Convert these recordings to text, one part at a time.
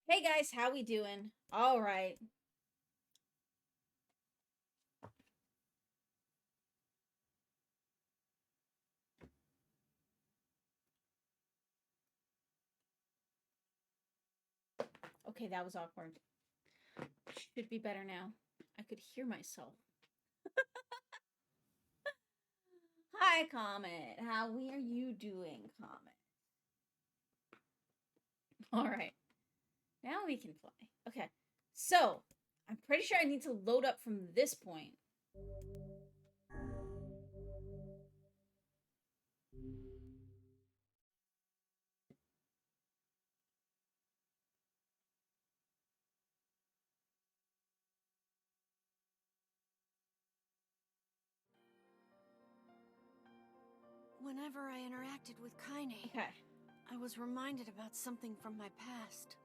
Hey guys, how we doing? All right. Okay, that was awkward. Should be better now. I could hear myself. Hi, Comet. How are you doing, Comet? All right. Now we can play. Okay. So, I'm pretty sure I need to load up from this point. Whenever I interacted with Kaine, Okay. I was reminded about something from my past.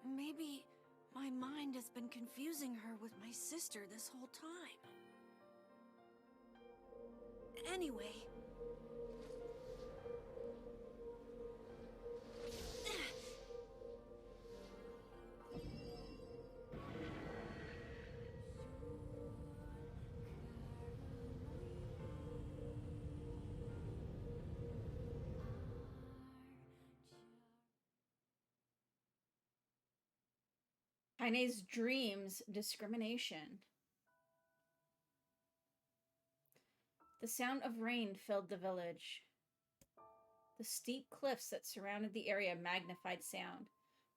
Maybe my mind has been confusing her with my sister this whole time. Anyway... Kaine's dreams discrimination. The sound of rain filled the village. The steep cliffs that surrounded the area magnified sound,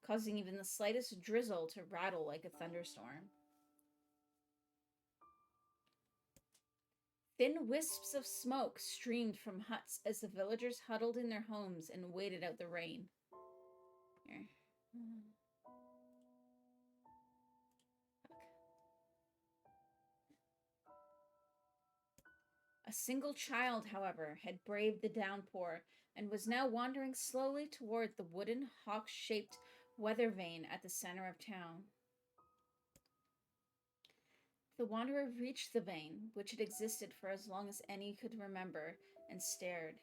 causing even the slightest drizzle to rattle like a thunderstorm. Thin wisps of smoke streamed from huts as the villagers huddled in their homes and waited out the rain. Here. A single child, however, had braved the downpour and was now wandering slowly toward the wooden hawk-shaped weather vane at the center of town. The wanderer reached the vane, which had existed for as long as any could remember, and stared.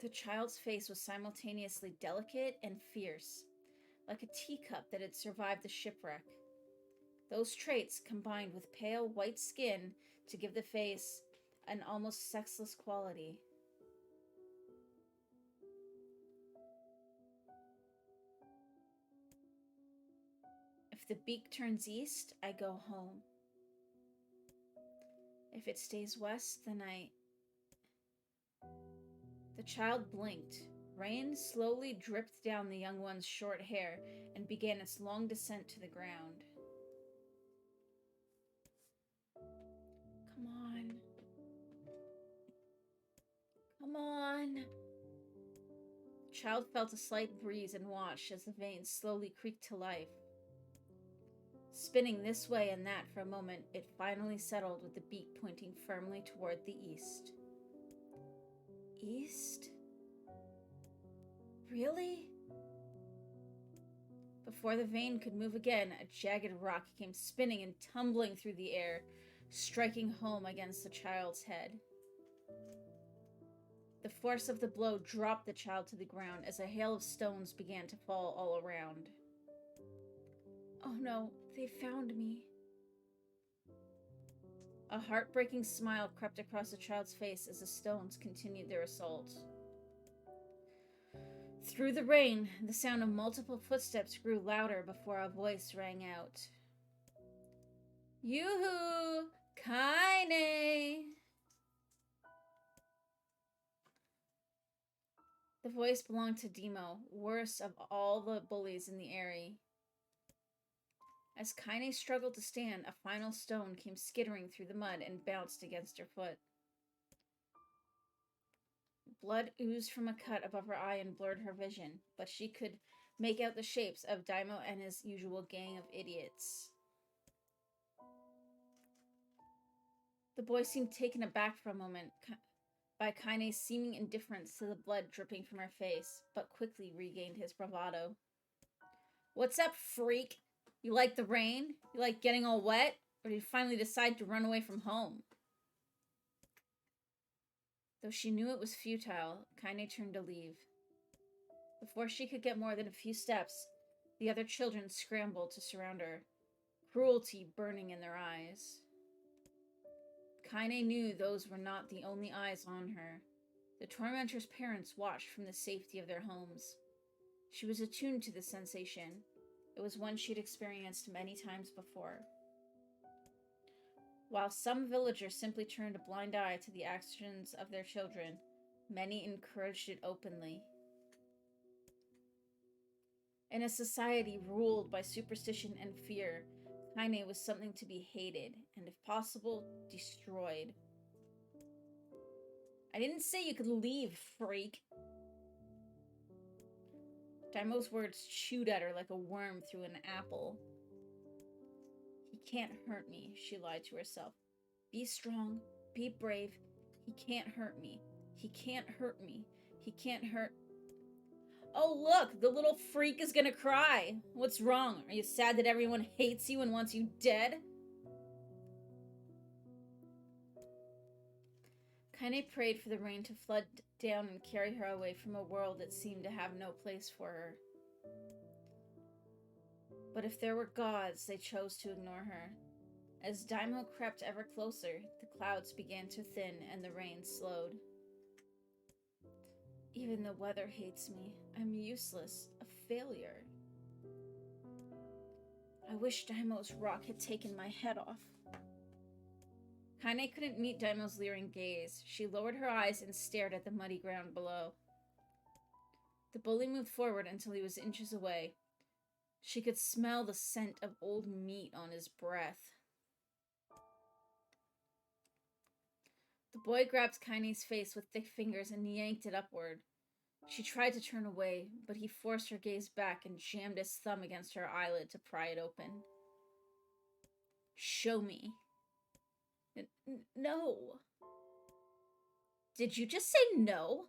The child's face was simultaneously delicate and fierce, like a teacup that had survived the shipwreck. Those traits combined with pale white skin to give the face an almost sexless quality. If the beak turns east, I go home. If it stays west, then I... The child blinked. Rain slowly dripped down the young one's short hair and began its long descent to the ground. Come on. Come on. The child felt a slight breeze and watched as the veins slowly creaked to life. Spinning this way and that for a moment, it finally settled with the beak pointing firmly toward the east. East? Really? Before the vein could move again, a jagged rock came spinning and tumbling through the air, striking home against the child's head. The force of the blow dropped the child to the ground as a hail of stones began to fall all around. Oh no, they found me. A heartbreaking smile crept across the child's face as the stones continued their assault. Through the rain, the sound of multiple footsteps grew louder before a voice rang out. Yoo-hoo! Kaine! The voice belonged to Demo, worst of all the bullies in the area. As Kaine struggled to stand, a final stone came skittering through the mud and bounced against her foot. Blood oozed from a cut above her eye and blurred her vision, but she could make out the shapes of Daimo and his usual gang of idiots. The boy seemed taken aback for a moment by Kaine's seeming indifference to the blood dripping from her face, but quickly regained his bravado. What's up, freak? You like the rain? You like getting all wet? Or did you finally decide to run away from home? Though she knew it was futile, Kaine turned to leave. Before she could get more than a few steps, the other children scrambled to surround her, cruelty burning in their eyes. Kaine knew those were not the only eyes on her. The tormentor's parents watched from the safety of their homes. She was attuned to the sensation. It was one she'd experienced many times before. While some villagers simply turned a blind eye to the actions of their children, many encouraged it openly. In a society ruled by superstition and fear, Kaine was something to be hated, and if possible, destroyed. I didn't say you could leave, freak. Daimo's words chewed at her like a worm through an apple. He can't hurt me, she lied to herself. Be strong, be brave. He can't hurt me. He can't hurt me. He can't hurt... Oh, look, the little freak is gonna cry. What's wrong? Are you sad that everyone hates you and wants you dead? Kaine prayed for the rain to flood down and carry her away from a world that seemed to have no place for her. But if there were gods, they chose to ignore her. As Daimo crept ever closer, the clouds began to thin and the rain slowed. Even the weather hates me. I'm useless, a failure. I wish Daimo's rock had taken my head off. Kaine couldn't meet Daimo's leering gaze. She lowered her eyes and stared at the muddy ground below. The bully moved forward until he was inches away. She could smell the scent of old meat on his breath. The boy grabbed Kaine's face with thick fingers and yanked it upward. She tried to turn away, but he forced her gaze back and jammed his thumb against her eyelid to pry it open. Show me. No. Did you just say no?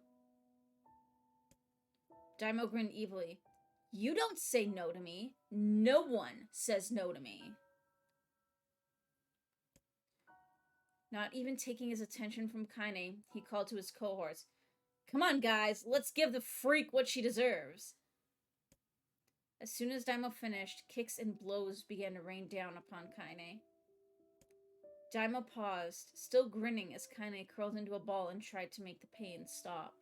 Daimo grinned evilly. You don't say no to me. No one says no to me. Not even taking his attention from Kaine, he called to his cohorts. Come on, guys, let's give the freak what she deserves. As soon as Daimo finished, kicks and blows began to rain down upon Kaine. Daimo paused, still grinning as Kaine curled into a ball and tried to make the pain stop.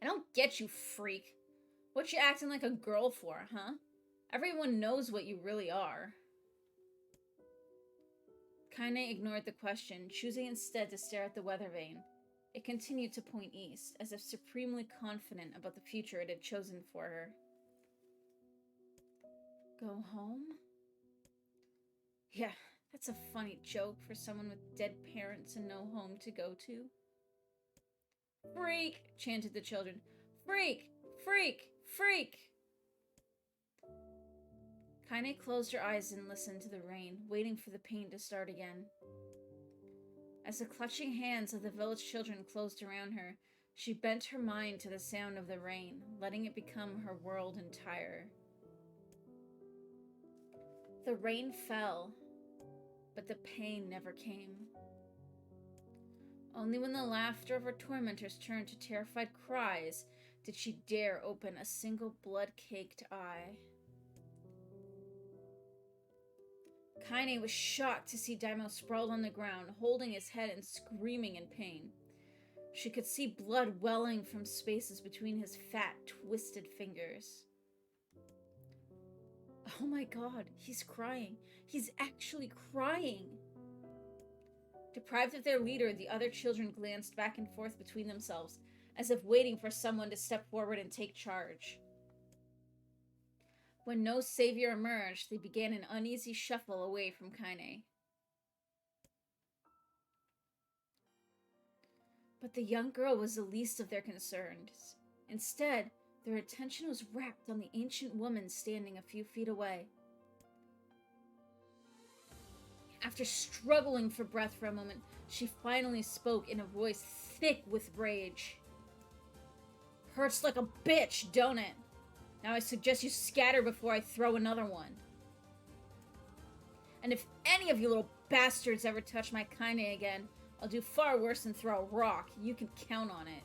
I don't get you, freak. What you acting like a girl for, huh? Everyone knows what you really are. Kaine ignored the question, choosing instead to stare at the weather vane. It continued to point east, as if supremely confident about the future it had chosen for her. Go home? Yeah, that's a funny joke for someone with dead parents and no home to go to. Freak! Chanted the children. Freak! Freak! Freak! Kaine closed her eyes and listened to the rain, waiting for the pain to start again. As the clutching hands of the village children closed around her, she bent her mind to the sound of the rain, letting it become her world entire. The rain fell, but the pain never came. Only when the laughter of her tormentors turned to terrified cries did she dare open a single blood-caked eye. Kaine was shocked to see Daimo sprawled on the ground, holding his head and screaming in pain. She could see blood welling from spaces between his fat, twisted fingers. Oh my god, he's crying. He's actually crying. Deprived of their leader, the other children glanced back and forth between themselves, as if waiting for someone to step forward and take charge. When no savior emerged, they began an uneasy shuffle away from Kaine. But the young girl was the least of their concerns. Instead, their attention was rapt on the ancient woman standing a few feet away. After struggling for breath for a moment, she finally spoke in a voice thick with rage. Hurts like a bitch, don't it? Now I suggest you scatter before I throw another one. And if any of you little bastards ever touch my Kaine again, I'll do far worse than throw a rock. You can count on it.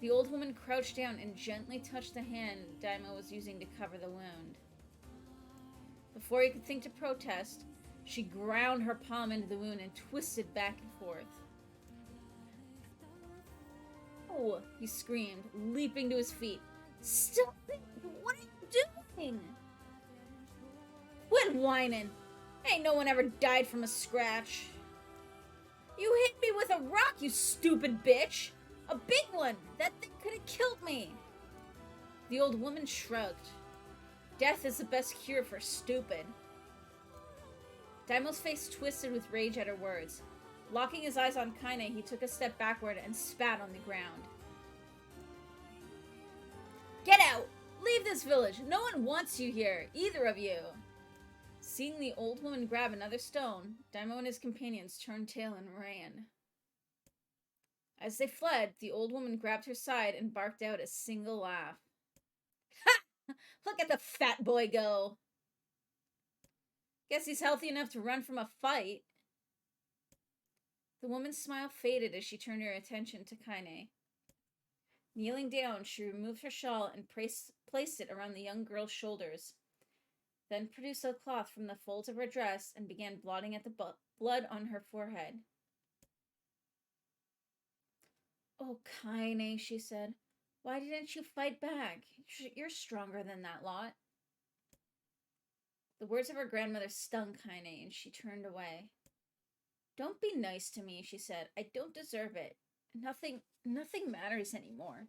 The old woman crouched down and gently touched the hand Daima was using to cover the wound. Before he could think to protest, she ground her palm into the wound and twisted back and forth. "Oh!" he screamed, leaping to his feet. "Stop it! What are you doing?" "Quit whining! Ain't no one ever died from a scratch." "You hit me with a rock, you stupid bitch! A big one! That thing could have killed me!" The old woman shrugged. "Death is the best cure for stupid." Daimo's face twisted with rage at her words. Locking his eyes on Kaine, he took a step backward and spat on the ground. "Get out! Leave this village! No one wants you here, either of you!" Seeing the old woman grab another stone, Daimo and his companions turned tail and ran. As they fled, the old woman grabbed her side and barked out a single laugh. "Ha! Look at the fat boy go! Guess he's healthy enough to run from a fight." The woman's smile faded as she turned her attention to Kaine. Kneeling down, she removed her shawl and placed it around the young girl's shoulders, then produced a cloth from the folds of her dress and began blotting at the blood on her forehead. "Oh, Kaine," she said, "why didn't you fight back? You're stronger than that lot." The words of her grandmother stung Kaine, and she turned away. "Don't be nice to me," she said. "I don't deserve it. Nothing matters anymore."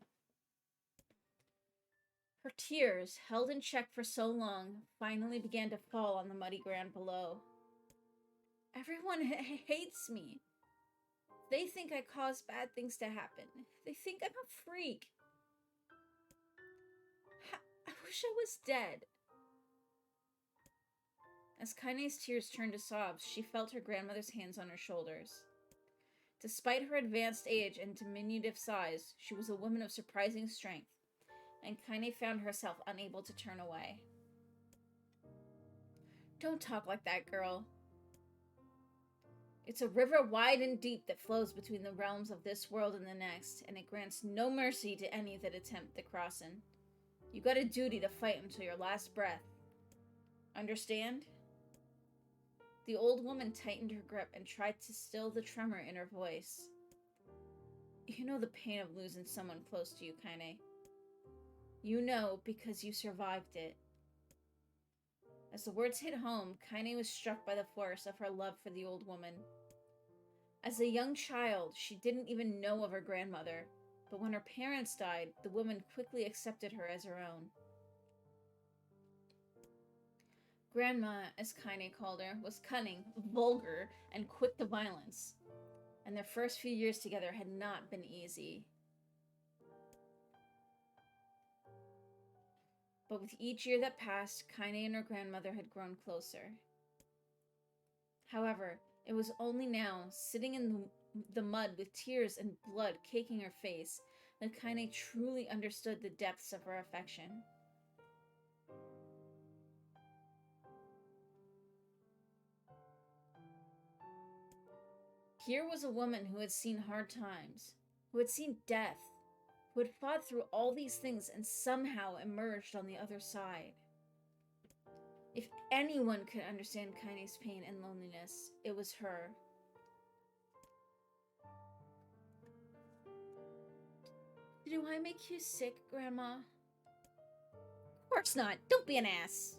Her tears, held in check for so long, finally began to fall on the muddy ground below. "Everyone hates me. They think I caused bad things to happen. They think I'm a freak. I wish I was dead." As Kaine's tears turned to sobs, she felt her grandmother's hands on her shoulders. Despite her advanced age and diminutive size, she was a woman of surprising strength, and Kaine found herself unable to turn away. "Don't talk like that, girl. It's a river wide and deep that flows between the realms of this world and the next, and it grants no mercy to any that attempt the crossing. You got a duty to fight until your last breath. Understand?" The old woman tightened her grip and tried to still the tremor in her voice. "You know the pain of losing someone close to you, Kaine. You know because you survived it." As the words hit home, Kaine was struck by the force of her love for the old woman. As a young child, she didn't even know of her grandmother, but when her parents died, the woman quickly accepted her as her own. Grandma, as Kaine called her, was cunning, vulgar, and quick to violence, and their first few years together had not been easy. But with each year that passed, Kaine and her grandmother had grown closer. However, it was only now, sitting in the mud with tears and blood caking her face, that Kaine truly understood the depths of her affection. Here was a woman who had seen hard times, who had seen death, who had fought through all these things and somehow emerged on the other side. If anyone could understand Kaine's pain and loneliness, it was her. "Do I make you sick, Grandma?" "Of course not. Don't be an ass."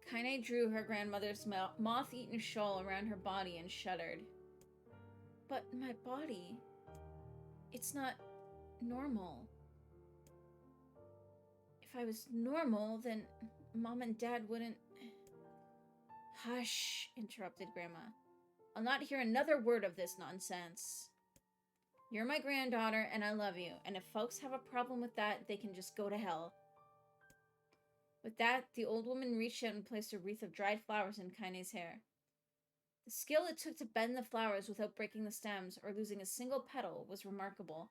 Kaine drew her grandmother's moth-eaten shawl around her body and shuddered. "But my body, it's not normal. If I was normal, then Mom and Dad wouldn't..." "Hush," interrupted Grandma. "I'll not hear another word of this nonsense. You're my granddaughter, and I love you, and if folks have a problem with that, they can just go to hell." With that, the old woman reached out and placed a wreath of dried flowers in Kaine's hair. The skill it took to bend the flowers without breaking the stems or losing a single petal was remarkable,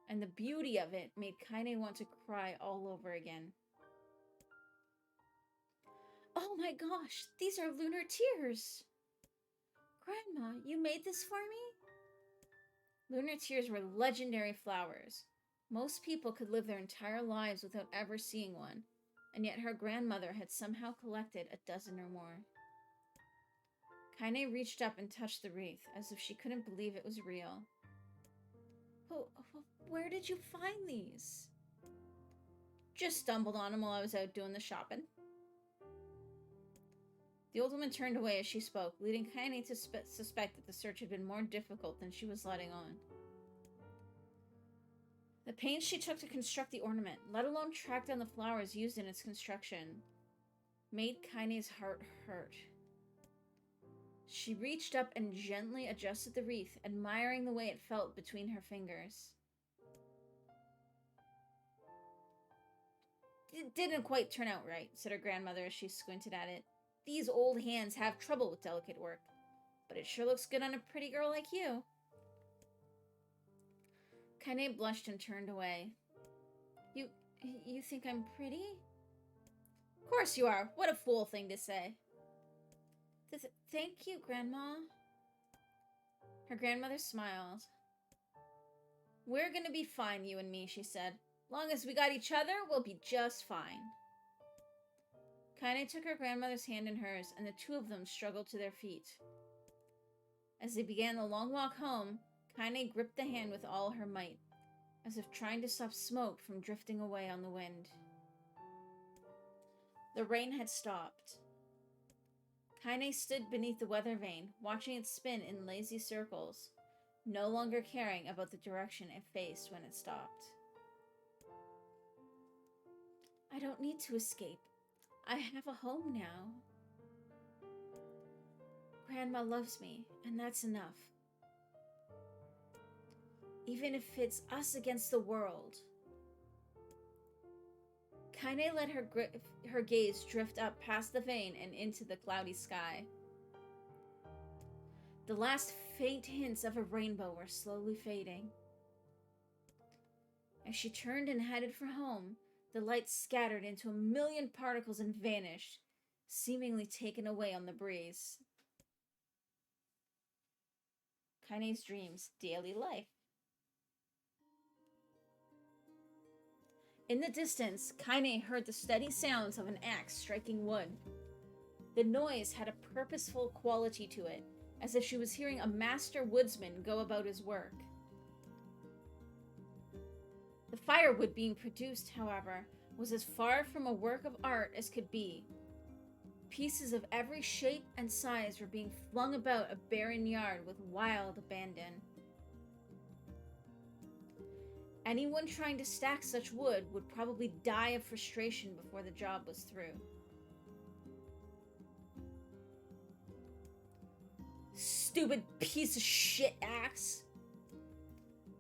and the beauty of it made Kaine want to cry all over again. "Oh my gosh, these are lunar tears! Grandma, you made this for me?" Lunar tears were legendary flowers. Most people could live their entire lives without ever seeing one, and yet her grandmother had somehow collected a dozen or more. Kaine reached up and touched the wreath, as if she couldn't believe it was real. Where did you find these? Just stumbled on them while I was out doing the shopping. The old woman turned away as she spoke, leading Kaine to suspect that the search had been more difficult than she was letting on. The pains she took to construct the ornament, let alone track down the flowers used in its construction, made Kaine's heart hurt. She reached up and gently adjusted the wreath, admiring the way it felt between her fingers. It didn't quite turn out right, said her grandmother as she squinted at it. These old hands have trouble with delicate work, but it sure looks good on a pretty girl like you. Kaine blushed and turned away. You think I'm pretty? Of course you are. What a fool thing to say. Thank you, Grandma. Her grandmother smiled. We're gonna be fine, you and me, she said. Long as we got each other, we'll be just fine. Kaine took her grandmother's hand in hers, and the two of them struggled to their feet. As they began the long walk home, Kaine gripped the hand with all her might, as if trying to stop smoke from drifting away on the wind. The rain had stopped. Kaine stood beneath the weather vane, watching it spin in lazy circles, no longer caring about the direction it faced when it stopped. I don't need to escape. I have a home now. Grandma loves me, and that's enough. Even if it's us against the world. Kaine let her gaze drift up past the vane and into the cloudy sky. The last faint hints of a rainbow were slowly fading. As she turned and headed for home, the light scattered into a million particles and vanished, seemingly taken away on the breeze. Kaine's dreams, daily life. In the distance, Kaine heard the steady sounds of an axe striking wood. The noise had a purposeful quality to it, as if she was hearing a master woodsman go about his work. The firewood being produced, however, was as far from a work of art as could be. Pieces of every shape and size were being flung about a barren yard with wild abandon. Anyone trying to stack such wood would probably die of frustration before the job was through. Stupid piece of shit axe!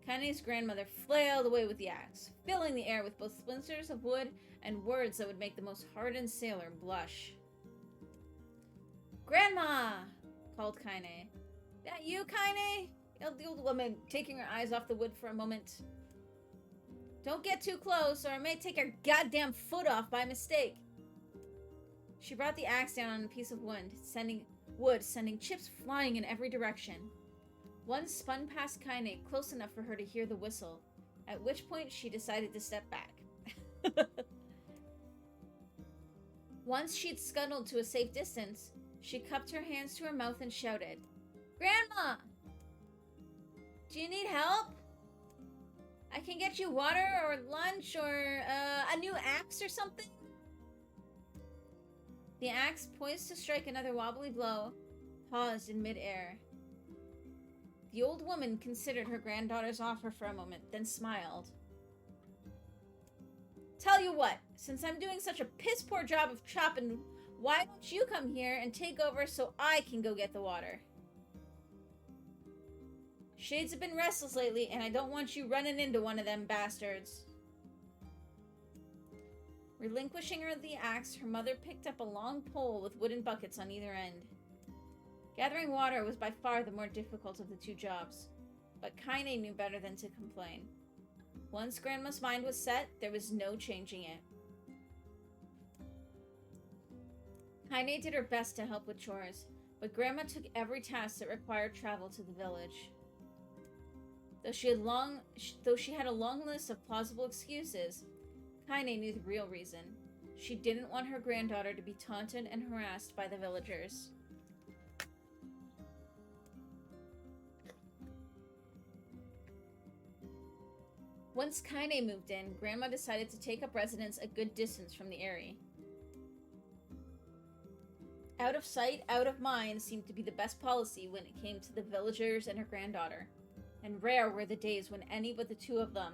Kaine's grandmother flailed away with the axe, filling the air with both splinters of wood and words that would make the most hardened sailor blush. Grandma! Called Kaine. That you, Kaine? yelled the old woman, taking her eyes off the wood for a moment. Don't get too close, or I may take your goddamn foot off by mistake. She brought the axe down on a piece of wood, sending chips flying in every direction. One spun past Kaine close enough for her to hear the whistle, at which point she decided to step back. Once she'd scuttled to a safe distance, she cupped her hands to her mouth and shouted, Grandma! Do you need help? I can get you water or lunch or a new axe or something? The axe, poised to strike another wobbly blow, paused in midair. The old woman considered her granddaughter's offer for a moment, then smiled. Tell you what, since I'm doing such a piss-poor job of chopping, why don't you come here and take over so I can go get the water? Shades have been restless lately, and I don't want you running into one of them bastards. Relinquishing her the axe, her mother picked up a long pole with wooden buckets on either end. Gathering water was by far the more difficult of the two jobs, but Kaine knew better than to complain. Once Grandma's mind was set, there was no changing it. Kaine did her best to help with chores, but Grandma took every task that required travel to the village. Though she had a long list of plausible excuses, Kaine knew the real reason. She didn't want her granddaughter to be taunted and harassed by the villagers. Once Kaine moved in, Grandma decided to take up residence a good distance from the area. Out of sight, out of mind seemed to be the best policy when it came to the villagers and her granddaughter, and rare were the days when any but the two of them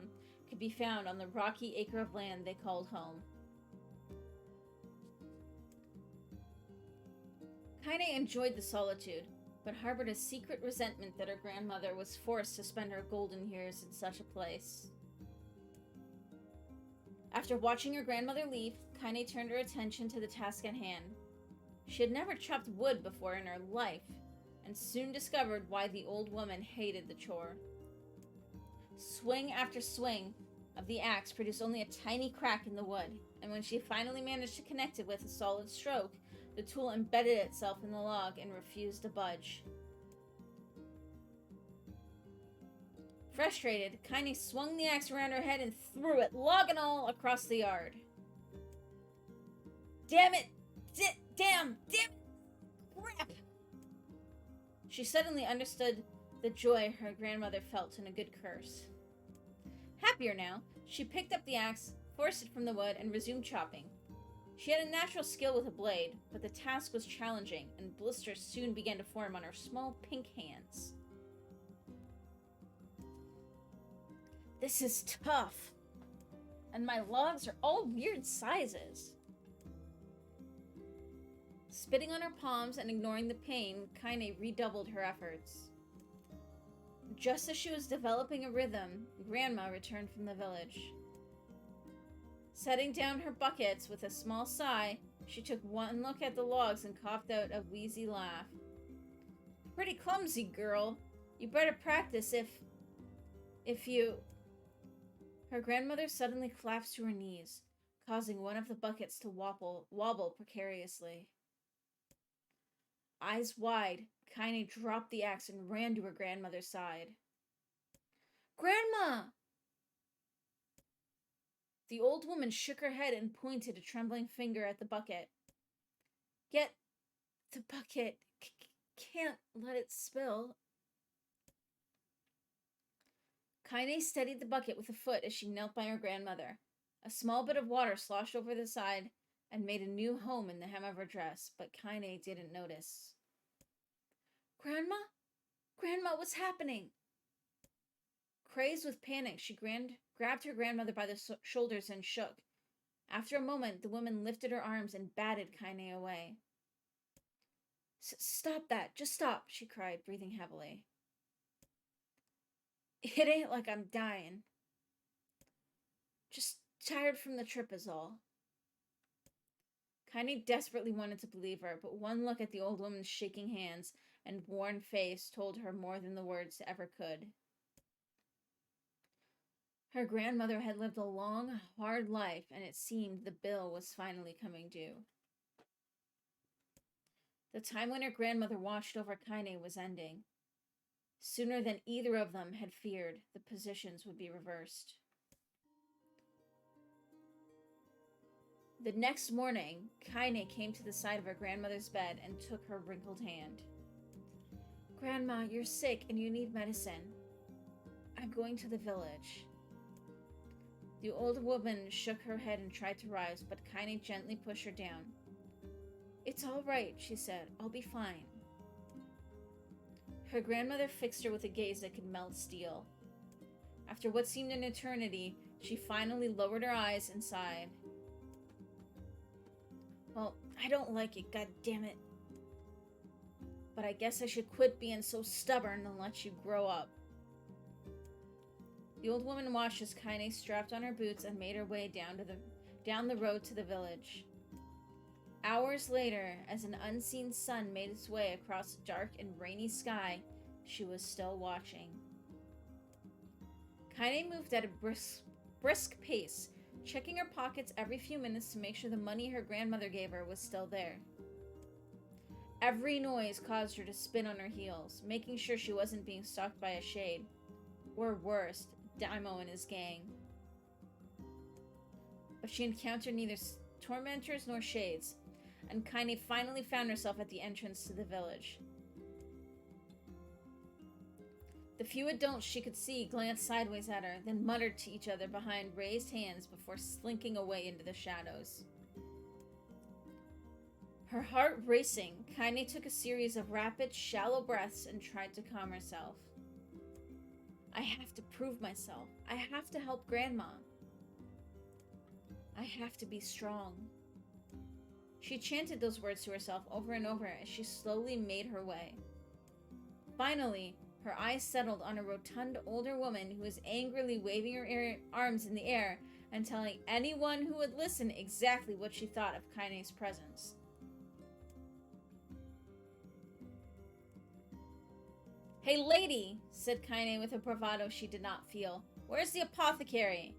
could be found on the rocky acre of land they called home. Kaine enjoyed the solitude, but harbored a secret resentment that her grandmother was forced to spend her golden years in such a place. After watching her grandmother leave, Kaine turned her attention to the task at hand. She had never chopped wood before in her life, and soon discovered why the old woman hated the chore. Swing after swing of the axe produced only a tiny crack in the wood, and when she finally managed to connect it with a solid stroke, the tool embedded itself in the log and refused to budge. Frustrated, Kaine swung the axe around her head and threw it, log and all, across the yard. Damn it! Damn! Crap! She suddenly understood the joy her grandmother felt in a good curse. Happier now, she picked up the axe, forced it from the wood, and resumed chopping. She had a natural skill with a blade, but the task was challenging, and blisters soon began to form on her small pink hands. This is tough, and my logs are all weird sizes. Spitting on her palms and ignoring the pain, Kaine redoubled her efforts. Just as she was developing a rhythm, Grandma returned from the village. Setting down her buckets with a small sigh, she took one look at the logs and coughed out a wheezy laugh. Pretty clumsy, girl. You better practice if you... Her grandmother suddenly collapsed to her knees, causing one of the buckets to wobble precariously. Eyes wide, Kaine dropped the axe and ran to her grandmother's side. Grandma! The old woman shook her head and pointed a trembling finger at the bucket. Get the bucket. Can't let it spill. Kaine steadied the bucket with a foot as she knelt by her grandmother. A small bit of water sloshed over the side and made a new home in the hem of her dress, but Kaine didn't notice. Grandma? Grandma, what's happening? Crazed with panic, she grabbed her grandmother by the shoulders and shook. After a moment, the woman lifted her arms and batted Kaine away. Stop that! Just stop, she cried, breathing heavily. It ain't like I'm dying. Just tired from the trip is all. Kaine desperately wanted to believe her, but one look at the old woman's shaking hands and worn face told her more than the words ever could. Her grandmother had lived a long, hard life, and it seemed the bill was finally coming due. The time when her grandmother watched over Kaine was ending. Sooner than either of them had feared, the positions would be reversed. The next morning, Kaine came to the side of her grandmother's bed and took her wrinkled hand. Grandma, you're sick and you need medicine. I'm going to the village. The old woman shook her head and tried to rise, but Kaine gently pushed her down. It's all right, she said. I'll be fine. Her grandmother fixed her with a gaze that could melt steel. After what seemed an eternity, she finally lowered her eyes and sighed. Well, I don't like it, goddammit. But I guess I should quit being so stubborn and let you grow up. The old woman watched as Kaine strapped on her boots and made her way down the road to the village. Hours later, as an unseen sun made its way across a dark and rainy sky, she was still watching. Kaine moved at a brisk pace, checking her pockets every few minutes to make sure the money her grandmother gave her was still there. Every noise caused her to spin on her heels, making sure she wasn't being stalked by a shade. or worse, Daimo and his gang. But she encountered neither tormentors nor shades, and Kaine finally found herself at the entrance to the village. The few adults she could see glanced sideways at her, then muttered to each other behind raised hands before slinking away into the shadows. Her heart racing, Kaine took a series of rapid, shallow breaths and tried to calm herself. I have to prove myself. I have to help Grandma. I have to be strong. She chanted those words to herself over and over as she slowly made her way. Finally, her eyes settled on a rotund older woman who was angrily waving her arms in the air and telling anyone who would listen exactly what she thought of Kaine's presence. "Hey, lady," said Kaine with a bravado she did not feel. "Where's the apothecary?"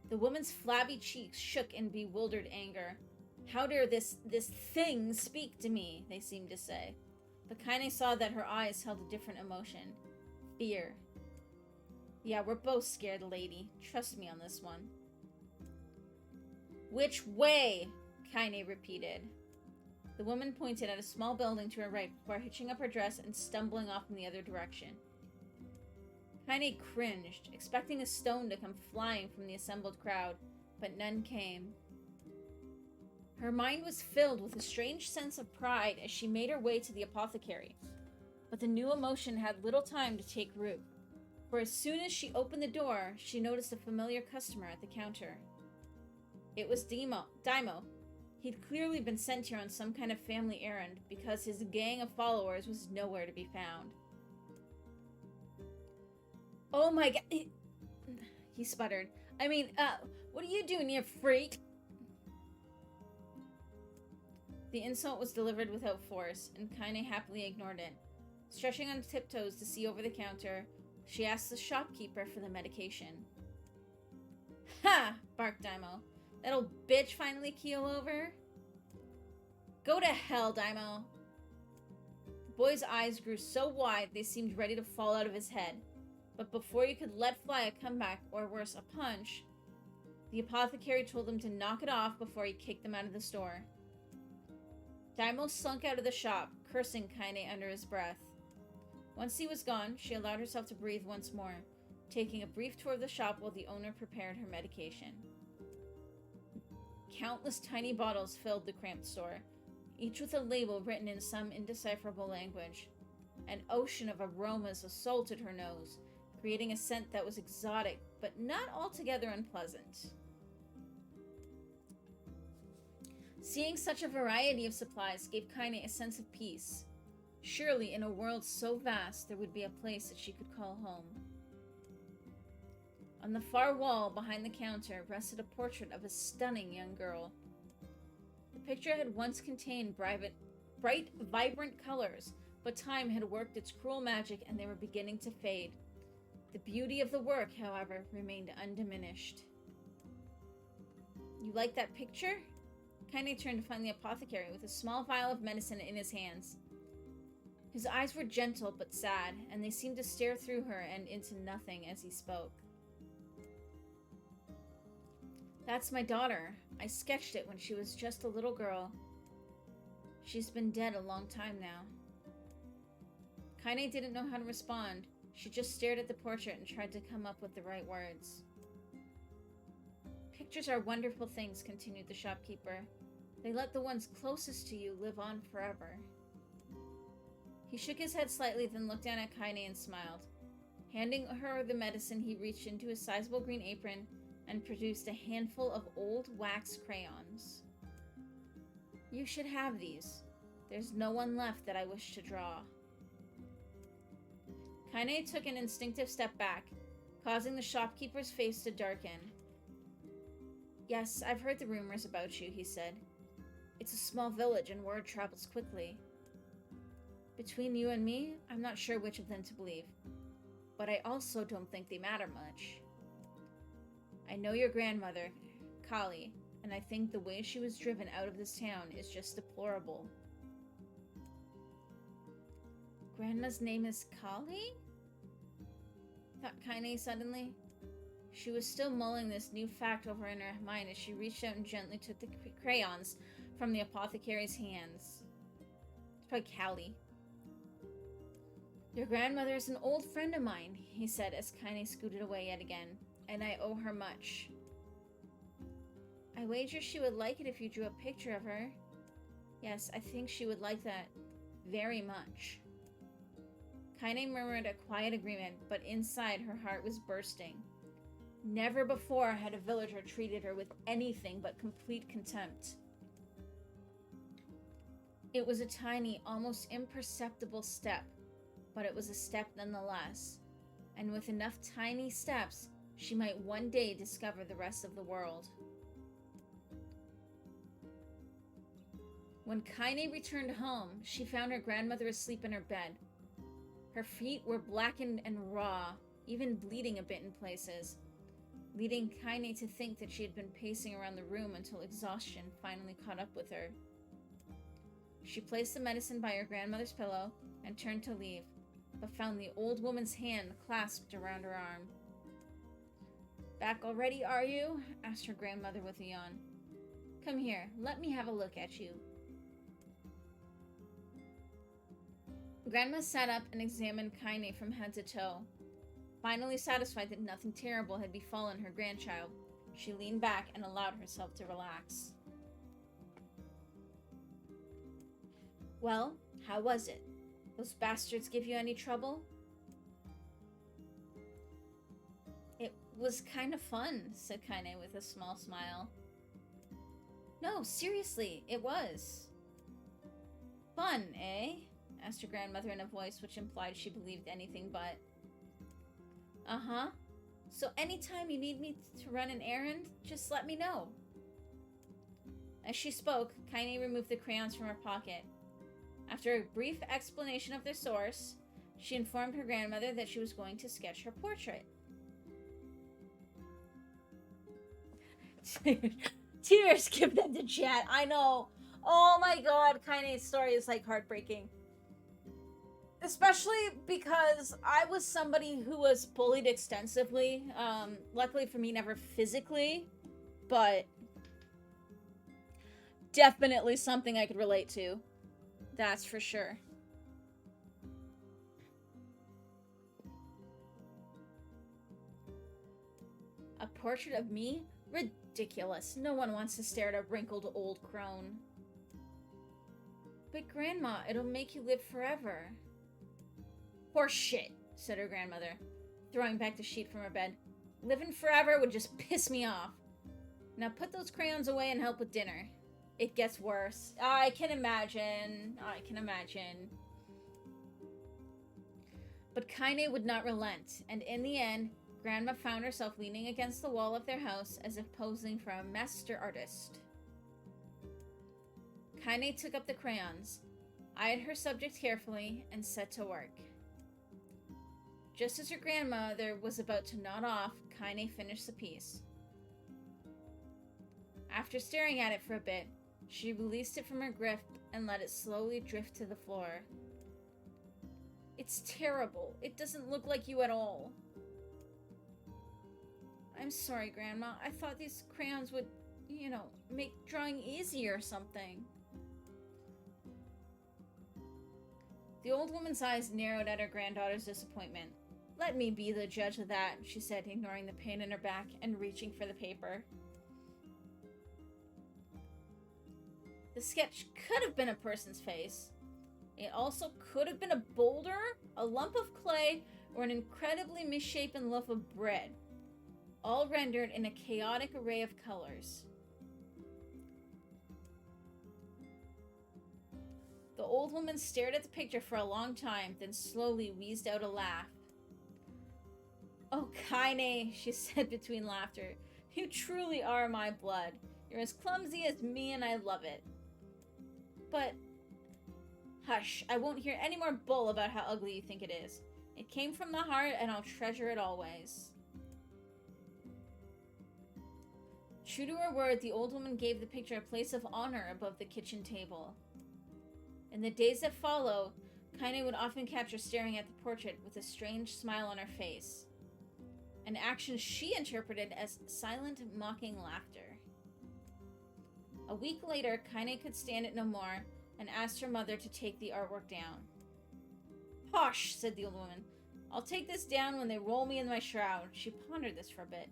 The woman's flabby cheeks shook in bewildered anger. "How dare this thing speak to me?" they seemed to say. But Kaine saw that her eyes held a different emotion. Fear. "Yeah, we're both scared, lady. Trust me on this one." "Which way?" Kaine repeated. The woman pointed at a small building to her right before hitching up her dress and stumbling off in the other direction. Kaine cringed, expecting a stone to come flying from the assembled crowd, but none came. Her mind was filled with a strange sense of pride as she made her way to the apothecary, but the new emotion had little time to take root, for as soon as she opened the door, she noticed a familiar customer at the counter. It was Daimo. He'd clearly been sent here on some kind of family errand because his gang of followers was nowhere to be found. "Oh my god," he sputtered. What are you doing here, freak?" The insult was delivered without force, and Kaine happily ignored it. Stretching on tiptoes to see over the counter, she asked the shopkeeper for the medication. "Ha!" barked Daimo. "That old bitch finally keel over?" "Go to hell, Daimo!" The boy's eyes grew so wide they seemed ready to fall out of his head, but before you could let fly a comeback, or worse, a punch, the apothecary told him to knock it off before he kicked them out of the store. Daimo slunk out of the shop, cursing Kaine under his breath. Once he was gone, she allowed herself to breathe once more, taking a brief tour of the shop while the owner prepared her medication. Countless tiny bottles filled the cramped store, each with a label written in some indecipherable language. An ocean of aromas assaulted her nose, creating a scent that was exotic, but not altogether unpleasant. Seeing such a variety of supplies gave Kaine a sense of peace. Surely, in a world so vast, there would be a place that she could call home. On the far wall behind the counter rested a portrait of a stunning young girl. The picture had once contained bright, vibrant colors, but time had worked its cruel magic and they were beginning to fade. The beauty of the work, however, remained undiminished. "You like that picture?" Kaine turned to find the apothecary with a small vial of medicine in his hands. His eyes were gentle but sad, and they seemed to stare through her and into nothing as he spoke. "That's my daughter. I sketched it when she was just a little girl. She's been dead a long time now." Kaine didn't know how to respond. She just stared at the portrait and tried to come up with the right words. "Pictures are wonderful things," continued the shopkeeper. "They let the ones closest to you live on forever." He shook his head slightly, then looked down at Kaine and smiled. Handing her the medicine, he reached into his sizable green apron and produced a handful of old wax crayons. "You should have these. There's no one left that I wish to draw." Kaine took an instinctive step back, causing the shopkeeper's face to darken. "Yes, I've heard the rumors about you," he said. "It's a small village and word travels quickly. Between you and me, I'm not sure which of them to believe, but I also don't think they matter much. I know your grandmother, Kali, and I think the way she was driven out of this town is just deplorable." Grandma's name is Kali? Thought Kaine suddenly. She was still mulling this new fact over in her mind as she reached out and gently took the crayons from the apothecary's hands. It's probably Callie. Your grandmother is an old friend of mine, he said as Kaine scooted away yet again, and I owe her much. I wager she would like it if you drew a picture of her. Yes, I think she would like that very much. Kaine murmured a quiet agreement, but inside her heart was bursting. Never before had a villager treated her with anything but complete contempt. It was a tiny, almost imperceptible step, but it was a step nonetheless. And with enough tiny steps, she might one day discover the rest of the world. When Kaine returned home, she found her grandmother asleep in her bed. Her feet were blackened and raw, even bleeding a bit in places, leading Kaine to think that she had been pacing around the room until exhaustion finally caught up with her. She placed the medicine by her grandmother's pillow and turned to leave, but found the old woman's hand clasped around her arm. Back already, are you? Asked her grandmother with a yawn. Come here, let me have a look at you. Grandma sat up and examined Kaine from head to toe. Finally satisfied that nothing terrible had befallen her grandchild, she leaned back and allowed herself to relax. Well, how was it? Those bastards give you any trouble? It was kind of fun, said Kaine with a small smile. No, seriously, it was. Fun, eh? Asked her grandmother in a voice which implied she believed anything but. Uh-huh. So anytime you need me to run an errand, just let me know. As she spoke, Kaine removed the crayons from her pocket. After a brief explanation of their source, she informed her grandmother that she was going to sketch her portrait. Tears skipped into chat. I know. Oh my god, Kaine's story is like heartbreaking. Especially because I was somebody who was bullied extensively. Luckily for me, never physically, but definitely something I could relate to. That's for sure. A portrait of me? Ridiculous. No one wants to stare at a wrinkled old crone. But Grandma, it'll make you live forever. Horse shit, said her grandmother, throwing back the sheet from her bed. Living forever would just piss me off. Now put those crayons away and help with dinner. It gets worse. I can imagine. But Kaine would not relent, and in the end, Grandma found herself leaning against the wall of their house as if posing for a master artist. Kaine took up the crayons, eyed her subject carefully, and set to work. Just as her grandmother was about to nod off, Kaine finished the piece. After staring at it for a bit, she released it from her grip and let it slowly drift to the floor. It's terrible. It doesn't look like you at all. I'm sorry, Grandma. I thought these crayons would, make drawing easy or something. The old woman's eyes narrowed at her granddaughter's disappointment. Let me be the judge of that, she said, ignoring the pain in her back and reaching for the paper. The sketch could have been a person's face. It also could have been a boulder, a lump of clay, or an incredibly misshapen loaf of bread, all rendered in a chaotic array of colors. The old woman stared at the picture for a long time, then slowly wheezed out a laugh. Oh, Kaine, she said between laughter, you truly are my blood. You're as clumsy as me and I love it. But, hush, I won't hear any more bull about how ugly you think it is. It came from the heart and I'll treasure it always. True to her word, the old woman gave the picture a place of honor above the kitchen table. In the days that follow, Kaine would often catch her staring at the portrait with a strange smile on her face, an action she interpreted as silent, mocking laughter. A week later, Kaine could stand it no more and asked her mother to take the artwork down. "Posh," said the old woman. "I'll take this down when they roll me in my shroud." She pondered this for a bit,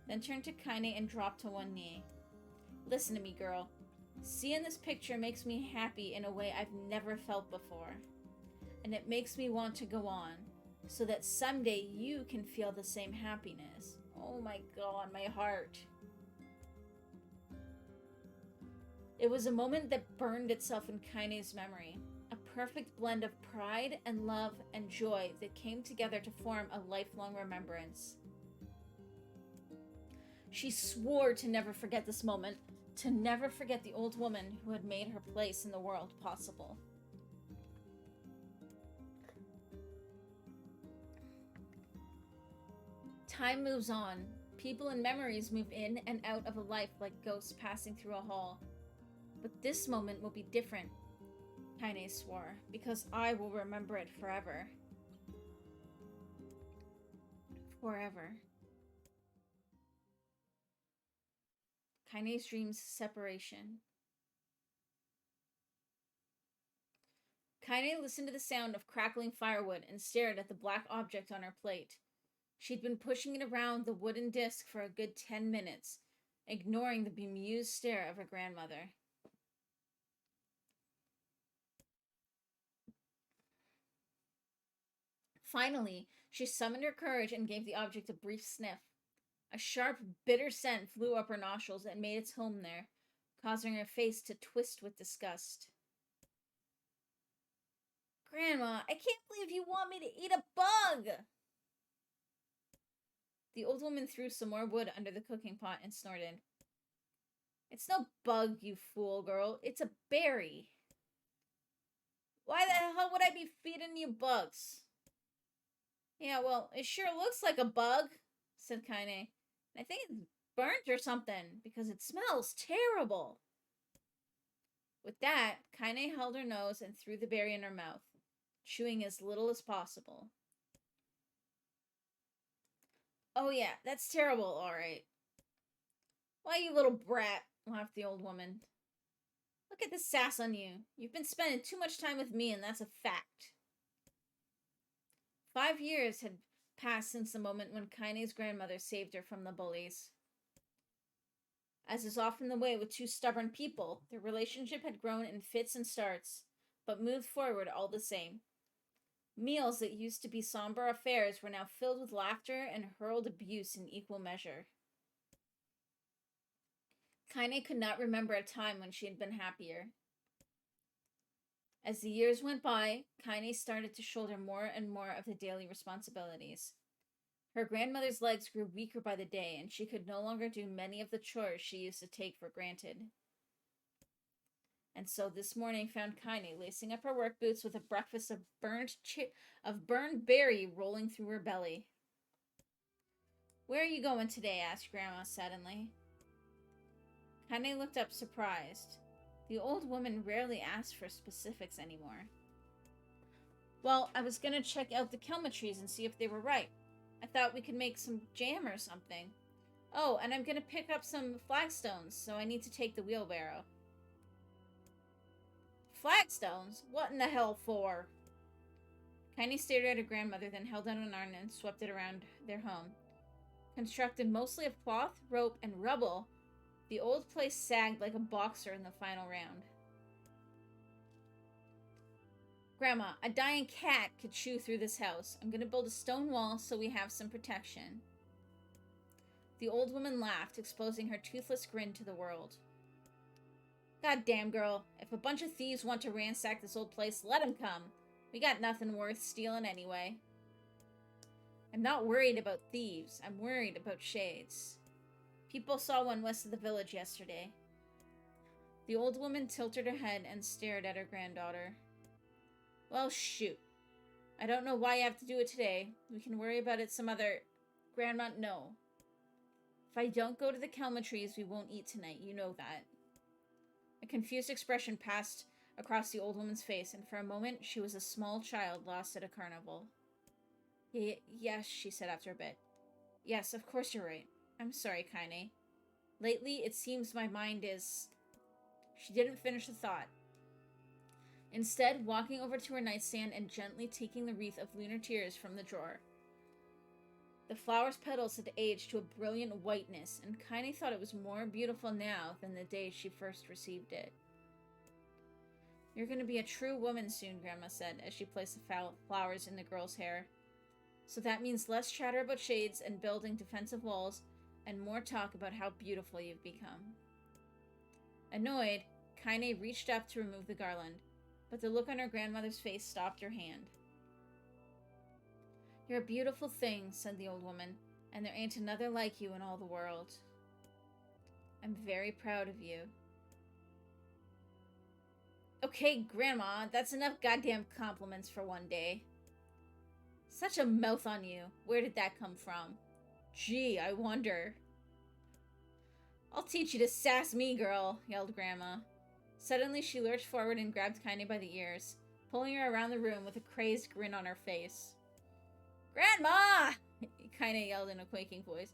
then turned to Kaine and dropped to one knee. "Listen to me, girl. Seeing this picture makes me happy in a way I've never felt before. And it makes me want to go on, so that someday you can feel the same happiness." Oh my god, my heart. It was a moment that burned itself in Kaine's memory. A perfect blend of pride and love and joy that came together to form a lifelong remembrance. She swore to never forget this moment, to never forget the old woman who had made her place in the world possible. Time moves on. People and memories move in and out of a life like ghosts passing through a hall. But this moment will be different, Kaine swore, because I will remember it forever. Forever. Kaine's dreams separation. Kaine listened to the sound of crackling firewood and stared at the black object on her plate. She'd been pushing it around the wooden disc for a good 10 minutes, ignoring the bemused stare of her grandmother. Finally, she summoned her courage and gave the object a brief sniff. A sharp, bitter scent flew up her nostrils and made its home there, causing her face to twist with disgust. "Grandma, I can't believe you want me to eat a bug!" The old woman threw some more wood under the cooking pot and snorted. "It's no bug, you fool girl. It's a berry." "Why the hell would I be feeding you bugs?" "Yeah, well, it sure looks like a bug," said Kaine. "I think it's burnt or something, because it smells terrible." With that, Kaine held her nose and threw the berry in her mouth, chewing as little as possible. "Oh yeah, that's terrible, all right." "Why, you little brat," laughed the old woman. "Look at the sass on you. You've been spending too much time with me, and that's a fact." 5 years had passed since the moment when Kaine's grandmother saved her from the bullies. As is often the way with two stubborn people, their relationship had grown in fits and starts, but moved forward all the same. Meals that used to be somber affairs were now filled with laughter and hurled abuse in equal measure. Kaine could not remember a time when she had been happier. As the years went by, Kaine started to shoulder more and more of the daily responsibilities. Her grandmother's legs grew weaker by the day, and she could no longer do many of the chores she used to take for granted. And so this morning found Kaine lacing up her work boots with a breakfast of burned berry rolling through her belly. "Where are you going today?" asked Grandma suddenly. Kaine looked up surprised. The old woman rarely asked for specifics anymore. "Well, I was going to check out the kelma trees and see if they were ripe. I thought we could make some jam or something. Oh, and I'm going to pick up some flagstones, so I need to take the wheelbarrow." "Flagstones? What in the hell for?" Kaine stared at her grandmother, then held out an arm and swept it around their home. Constructed mostly of cloth, rope, and rubble, the old place sagged like a boxer in the final round. "Grandma, a dying cat could chew through this house. I'm going to build a stone wall so we have some protection." The old woman laughed, exposing her toothless grin to the world. "God damn, girl. If a bunch of thieves want to ransack this old place, let them come. We got nothing worth stealing anyway." "I'm not worried about thieves. I'm worried about shades. People saw one west of the village yesterday." The old woman tilted her head and stared at her granddaughter. "Well, shoot. I don't know why you have to do it today. We can worry about it some other..." "Grandma, no. If I don't go to the kelma trees, we won't eat tonight. You know that." A confused expression passed across the old woman's face, and for a moment she was a small child lost at a carnival. Yes, she said after a bit. Yes, of course you're right. I'm sorry, Kaine. Lately, it seems my mind is... She didn't finish the thought. Instead, walking over to her nightstand and gently taking the wreath of lunar tears from the drawer. The flower's petals had aged to a brilliant whiteness, and Kaine thought it was more beautiful now than the day she first received it. You're going to be a true woman soon, Grandma said, as she placed the flowers in the girl's hair. So that means less chatter about shades and building defensive walls, and more talk about how beautiful you've become. Annoyed, Kaine reached up to remove the garland, but the look on her grandmother's face stopped her hand. You're a beautiful thing, said the old woman, and there ain't another like you in all the world. I'm very proud of you. Okay, Grandma, that's enough goddamn compliments for one day. Such a mouth on you. Where did that come from? Gee, I wonder. I'll teach you to sass me, girl, yelled Grandma. Suddenly, she lurched forward and grabbed Kaine by the ears, pulling her around the room with a crazed grin on her face. Grandma! Kaine yelled in a quaking voice.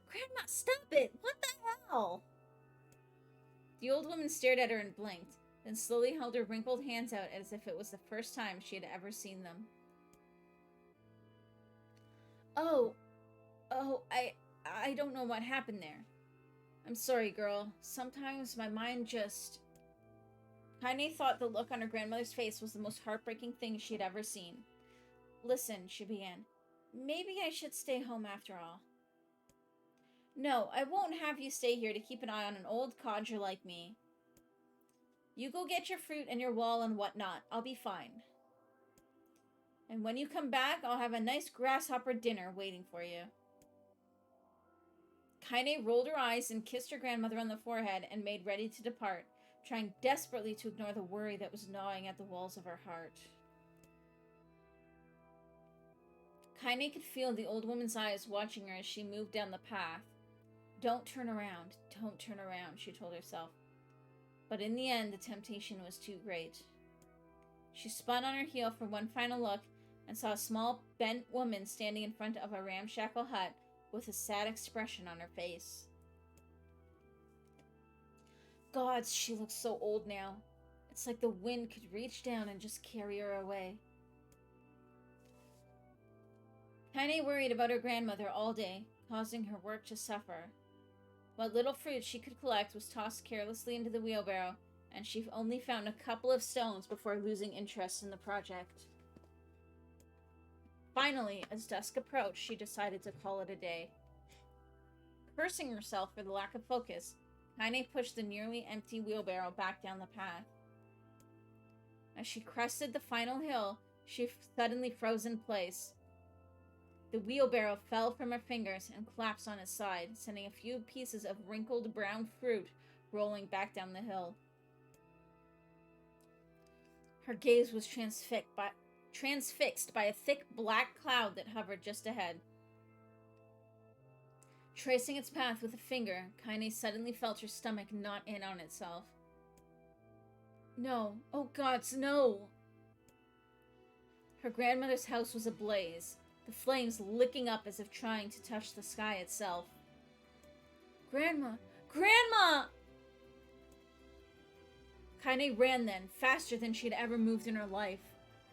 Grandma, stop it! What the hell? The old woman stared at her and blinked, then slowly held her wrinkled hands out as if it was the first time she had ever seen them. I don't know what happened there. I'm sorry, girl. Sometimes my mind just... Kaine thought the look on her grandmother's face was the most heartbreaking thing she had ever seen. Listen, she began. Maybe I should stay home after all. No, I won't have you stay here to keep an eye on an old codger like me. You go get your fruit and your wall and whatnot. I'll be fine. And when you come back, I'll have a nice grasshopper dinner waiting for you. Kaine rolled her eyes and kissed her grandmother on the forehead and made ready to depart, trying desperately to ignore the worry that was gnawing at the walls of her heart. Kaine could feel the old woman's eyes watching her as she moved down the path. Don't turn around, she told herself. But in the end, the temptation was too great. She spun on her heel for one final look and saw a small, bent woman standing in front of a ramshackle hut with a sad expression on her face. Gods, she looks so old now. It's like the wind could reach down and just carry her away. Kaine worried about her grandmother all day, causing her work to suffer. What little fruit she could collect was tossed carelessly into the wheelbarrow, and she only found a couple of stones before losing interest in the project. Finally, as dusk approached, she decided to call it a day. Cursing herself for the lack of focus, Kaine pushed the nearly empty wheelbarrow back down the path. As she crested the final hill, she suddenly froze in place. The wheelbarrow fell from her fingers and collapsed on its side, sending a few pieces of wrinkled brown fruit rolling back down the hill. Her gaze was transfixed by a thick black cloud that hovered just ahead. Tracing its path with a finger, Kaine suddenly felt her stomach knot in on itself. No, oh gods, no! Her grandmother's house was ablaze, the flames licking up as if trying to touch the sky itself. Grandma! Grandma! Kaine ran then, faster than she had ever moved in her life.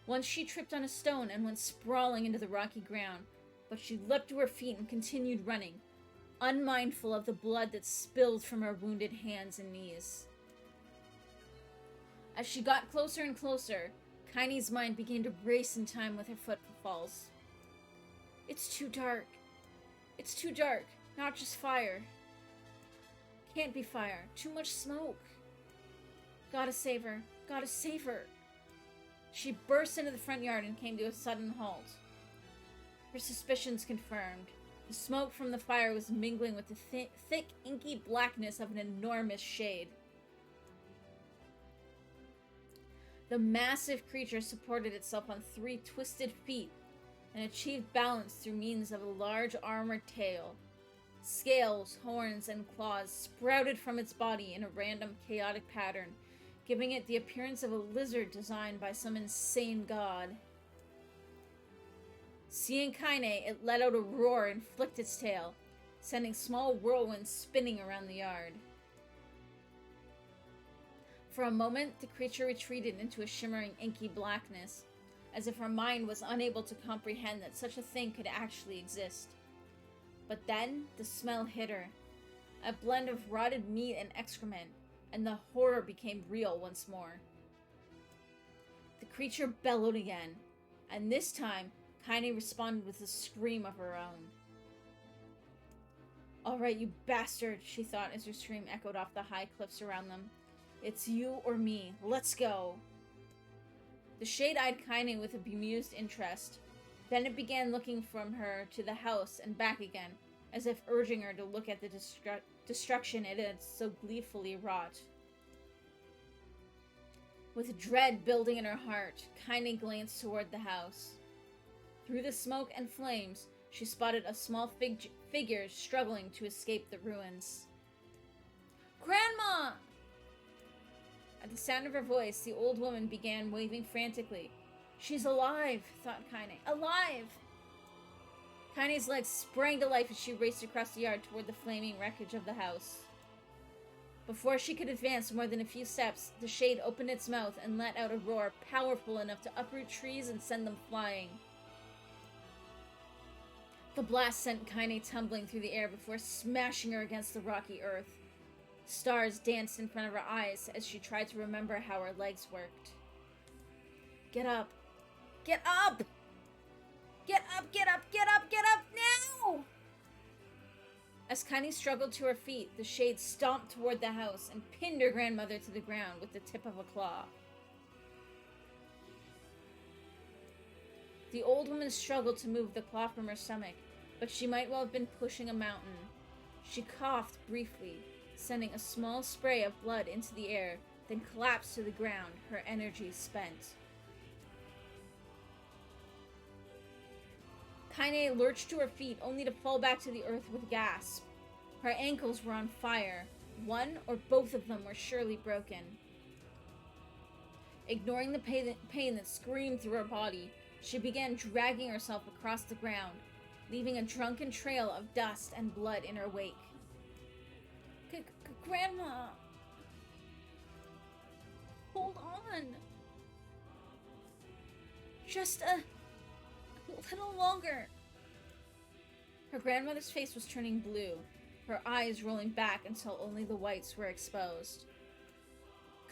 Once she tripped on a stone and went sprawling into the rocky ground, but she leapt to her feet and continued running, unmindful of the blood that spilled from her wounded hands and knees. As she got closer and closer, Kaine's mind began to race in time with her footfalls. It's too dark. It's too dark. Not just fire. Can't be fire. Too much smoke. Gotta save her. Gotta save her. She burst into the front yard and came to a sudden halt. Her suspicions confirmed. The smoke from the fire was mingling with the thick, inky blackness of an enormous shade. The massive creature supported itself on 3 twisted feet and achieved balance through means of a large armored tail. Scales, horns, and claws sprouted from its body in a random, chaotic pattern, giving it the appearance of a lizard designed by some insane god. Seeing Kaine, it let out a roar and flicked its tail, sending small whirlwinds spinning around the yard. For a moment, the creature retreated into a shimmering, inky blackness, as if her mind was unable to comprehend that such a thing could actually exist. But then, the smell hit her, a blend of rotted meat and excrement, and the horror became real once more. The creature bellowed again, and this time, Kaine responded with a scream of her own. "All right, you bastard," she thought as her scream echoed off the high cliffs around them. "It's you or me. Let's go." The shade eyed Kaine with a bemused interest. Then it began looking from her to the house and back again, as if urging her to look at the destruction it had so gleefully wrought. With dread building in her heart, Kaine glanced toward the house. Through the smoke and flames, she spotted a small figure struggling to escape the ruins. "Grandma!" At the sound of her voice, the old woman began waving frantically. "She's alive," thought Kaine. "Alive!" Kaine's legs sprang to life as she raced across the yard toward the flaming wreckage of the house. Before she could advance more than a few steps, the shade opened its mouth and let out a roar powerful enough to uproot trees and send them flying. The blast sent Kaine tumbling through the air before smashing her against the rocky earth. Stars danced in front of her eyes as she tried to remember how her legs worked. "Get up! Get up! Get up! Get up! Get up! Get up now!" As Kaine struggled to her feet, the shade stomped toward the house and pinned her grandmother to the ground with the tip of a claw. The old woman struggled to move the claw from her stomach, but she might well have been pushing a mountain. She coughed briefly, sending a small spray of blood into the air, then collapsed to the ground, her energy spent. Kaine lurched to her feet, only to fall back to the earth with a gasp. Her ankles were on fire. One or both of them were surely broken. Ignoring the pain that screamed through her body, she began dragging herself across the ground, leaving a drunken trail of dust and blood in her wake. "Grandma! Hold on! Just a little longer." Her grandmother's face was turning blue, her eyes rolling back until only the whites were exposed.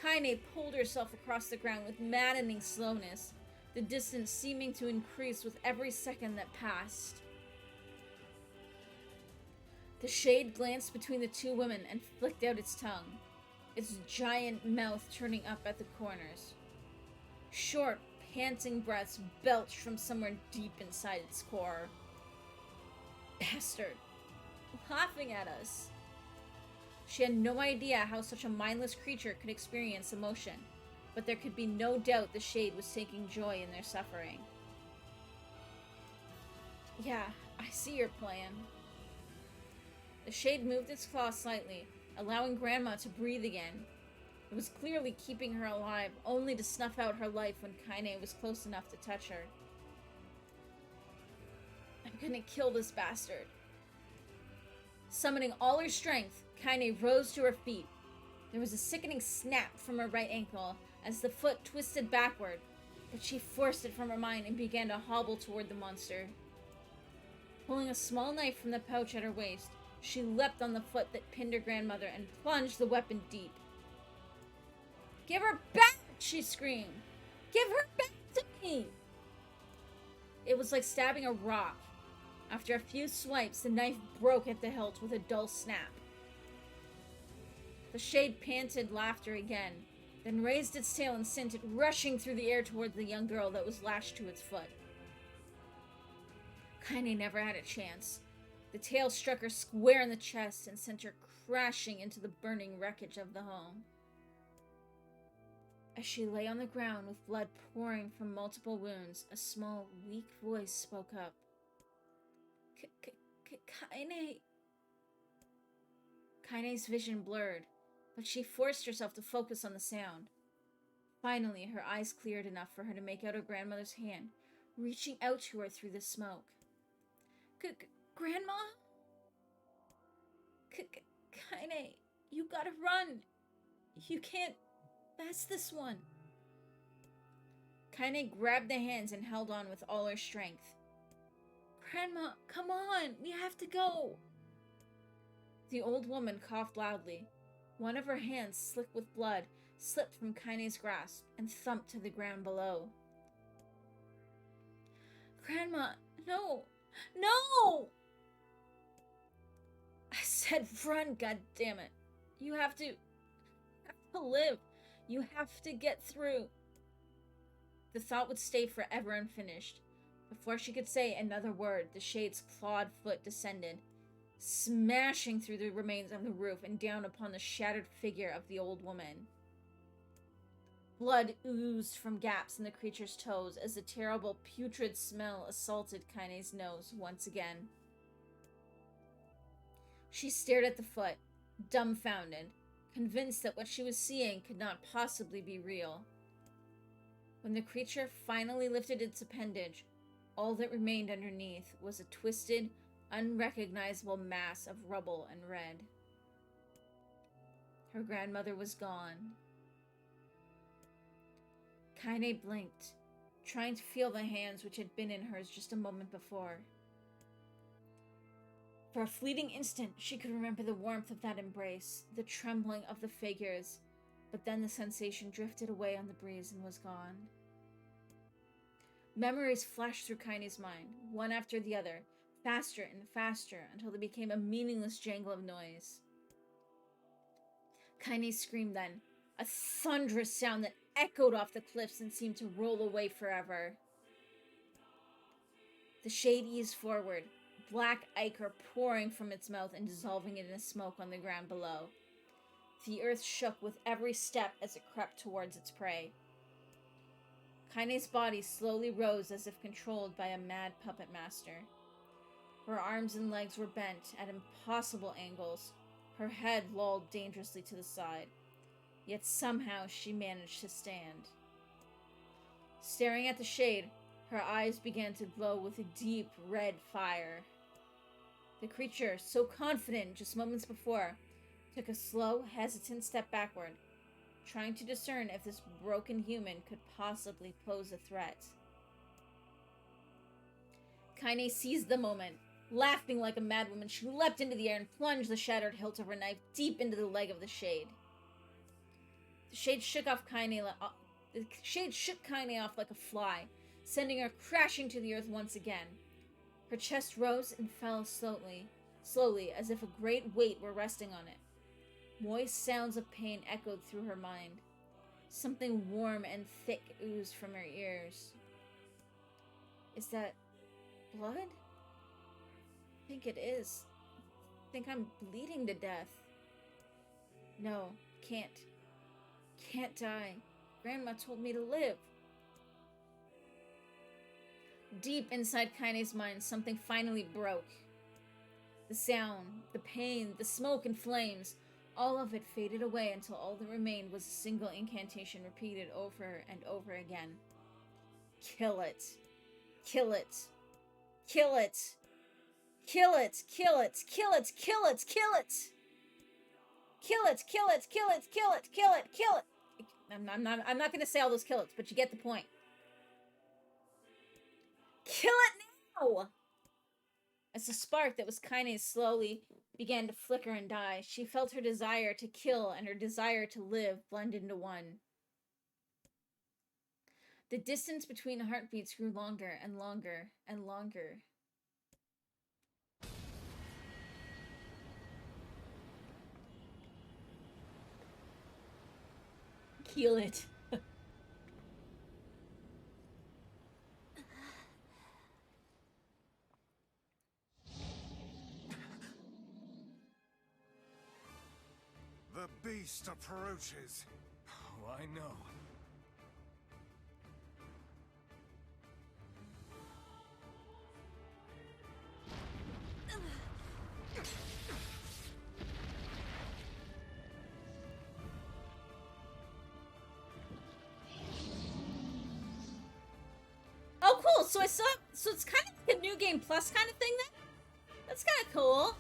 Kaine pulled herself across the ground with maddening slowness, the distance seeming to increase with every second that passed. The shade glanced between the two women and flicked out its tongue, its giant mouth turning up at the corners. Short, panting breaths belched from somewhere deep inside its core. "Bastard! Laughing at us!" She had no idea how such a mindless creature could experience emotion, but there could be no doubt the shade was taking joy in their suffering. "Yeah, I see your plan." The shade moved its claw slightly, allowing Grandma to breathe again. It was clearly keeping her alive, only to snuff out her life when Kaine was close enough to touch her. "I'm gonna kill this bastard." Summoning all her strength, Kaine rose to her feet. There was a sickening snap from her right ankle as the foot twisted backward, but she forced it from her mind and began to hobble toward the monster. Pulling a small knife from the pouch at her waist, she leapt on the foot that pinned her grandmother and plunged the weapon deep. "Give her back!" she screamed. "Give her back to me!" It was like stabbing a rock. After a few swipes, the knife broke at the hilt with a dull snap. The shade panted laughter again, then raised its tail and sent it rushing through the air toward the young girl that was lashed to its foot. Kaine never had a chance. The tail struck her square in the chest and sent her crashing into the burning wreckage of the home. As she lay on the ground with blood pouring from multiple wounds, a small, weak voice spoke up. "Kaine." Kaine's vision blurred, but she forced herself to focus on the sound. Finally, her eyes cleared enough for her to make out her grandmother's hand, reaching out to her through the smoke. Grandma? Kaine, you gotta run. You can't pass this one. Kaine grabbed the hands and held on with all her strength. Grandma, come on, we have to go. The old woman coughed loudly. One of her hands, slick with blood, slipped from Kaine's grasp and thumped to the ground below. Grandma, no! No! I said run, goddammit. You have to live. You have to get through. The thought would stay forever unfinished. Before she could say another word, the shade's clawed foot descended, smashing through the remains of the roof and down upon the shattered figure of the old woman. Blood oozed from gaps in the creature's toes as the terrible, putrid smell assaulted Kaine's nose once again. She stared at the foot, dumbfounded, convinced that what she was seeing could not possibly be real. When the creature finally lifted its appendage, all that remained underneath was a twisted, unrecognizable mass of rubble and red. Her grandmother was gone. Kaine blinked, trying to feel the hands which had been in hers just a moment before. For a fleeting instant, she could remember the warmth of that embrace, the trembling of the figures, but then the sensation drifted away on the breeze and was gone. Memories flashed through Kaine's mind, one after the other, faster and faster, until they became a meaningless jangle of noise. Kaine screamed then, a thunderous sound that echoed off the cliffs and seemed to roll away forever. The shade eased forward, black ichor pouring from its mouth and dissolving it in smoke on the ground below. The earth shook with every step as it crept towards its prey. Kaine's body slowly rose as if controlled by a mad puppet master. Her arms and legs were bent at impossible angles, her head lolled dangerously to the side. Yet somehow she managed to stand. Staring at the shade, her eyes began to glow with a deep red fire. The creature, so confident just moments before, took a slow, hesitant step backward, trying to discern if this broken human could possibly pose a threat. Kaine seized the moment. Laughing like a madwoman, she leapt into the air and plunged the shattered hilt of her knife deep into the leg of the shade. The shade shook Kaine off like a fly, sending her crashing to the earth once again. Her chest rose and fell slowly, as if a great weight were resting on it. Moist sounds of pain echoed through her mind. Something warm and thick oozed from her ears. Is that blood? I think it is. I think I'm bleeding to death. No, can't. Can't die. Grandma told me to live. Deep inside Kaine's mind, something finally broke. The sound, the pain, the smoke and flames, all of it faded away until all that remained was a single incantation repeated over and over again. Kill it. Kill it. Kill it. Kill it. Kill it. Kill it. Kill it. Kill it. Kill it. Kill it. Kill it. Kill it. Kill it. Kill it. I'm not going to say all those kill it's, but you get the point. Kill it now! As the spark that was Kaine's slowly began to flicker and die, she felt her desire to kill and her desire to live blend into one. The distance between heartbeats grew longer and longer and longer. Kill it. The beast approaches. Oh, I know. cool. So so it's kind of like a New Game Plus kind of thing then? That's kind of cool.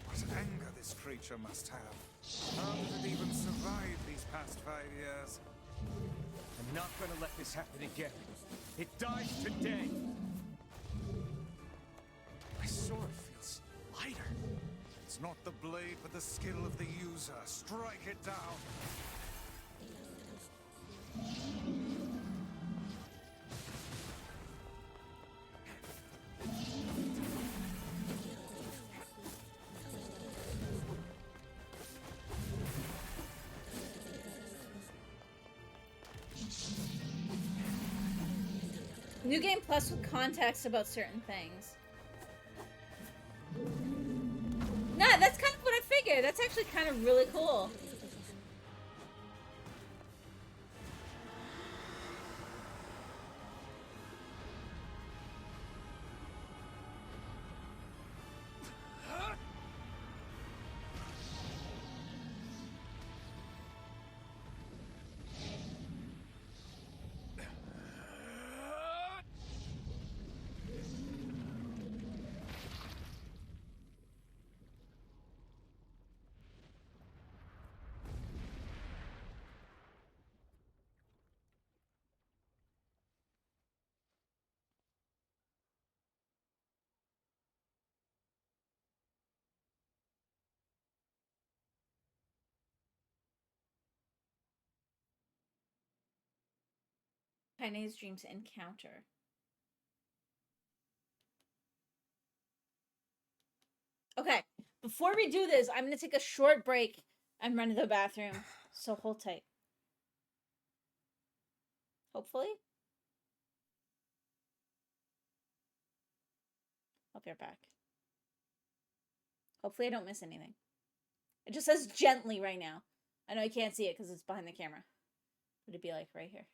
What anger this creature must have. How did it even survive these past 5 years? I'm not gonna let this happen again. It dies today. My sword feels lighter. It's not the blade, but the skill of the user. Strike it down. New Game Plus with context about certain things. Nah, that's kind of what I figured. That's actually kind of really cool. Kaine's dreams encounter. Okay, before we do this, I'm gonna take a short break and run to the bathroom. So hold tight. Hopefully. I'll be right back. Hopefully I don't miss anything. It just says gently right now. I know you can't see it because it's behind the camera. But it'd be like right here.